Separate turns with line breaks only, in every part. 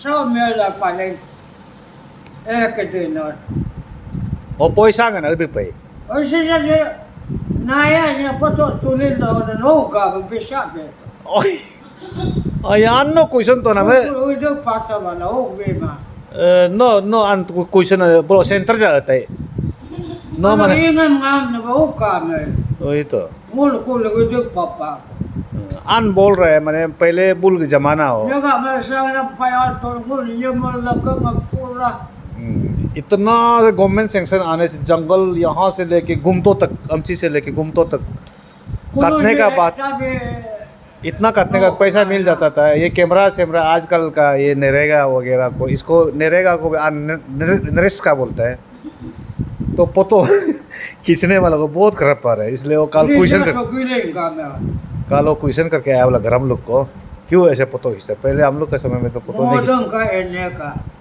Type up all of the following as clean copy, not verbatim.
Sao mẹ là phải lên cái gì nữa.
O poisa nga na ubi pa.
Ở đây là naya niya pa to tulil daw na no ka bisa be.
Oy. Ay ano question to na me.
Oi do pata ba na o be ma.
No an question bro center ja atay. No
Ano
man.
ingam ngam na ba o ka me.
वही तो
Mul ko le do papa.
अन बोल रहे हैं मैंने पहले bull के जमाना हो
Yo ga me sa na pa ya to ko ni mo la ka ma pura.
इतना गवर्नमेंट सेंक्शन आने से जंगल यहाँ से लेके गुमतो तक अमची से लेके गुमतो तक काटने का बात इतना काटने का पैसा मिल जाता था ये कैमरा सेमरा आजकल का ये नरेगा वगैरह को इसको नरेगा को नरेस्का बोलता है तो पोतो खींचने वालों को बहुत खराब पा रहा है इसलिए वो कल क्वेश्चन करके आया बोला घर हम लोग को क्यों ऐसे पोतो खींचते पहले हम लोग के समय में तो पोतो नहीं खींचते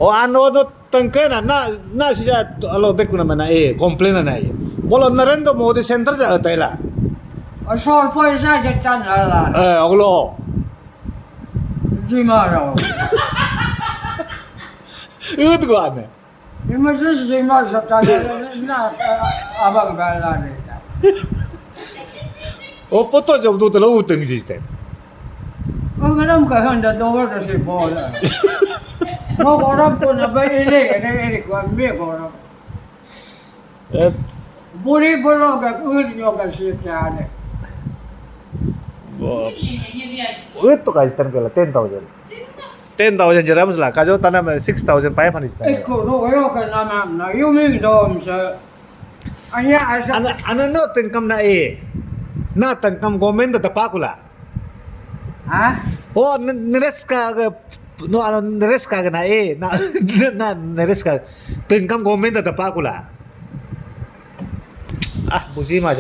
और ano do tangke na siya alo beku naman na complain na eh bola narendo modi center ja atela
Asal paisa jatan ala.
aglo
Di maro.
ut ko ane
Images di mar jatan na abang bala ni.
o poto job do telo utang system
Ang alam ka handa dower na si bola. Mo koram ko na ba ini ko me koram. Buri bolo ga kun yo ga si tane.
ut to ka system kala 10,000 dirhams la ka jo tana 6,500
Iko no yo ka na yo mi do sa. Anya asa
ano no tengkam na na tengkam government ta pakula
ha?
o nereska no ano nereska na na nereska tengkam government ta pakula ah busi ma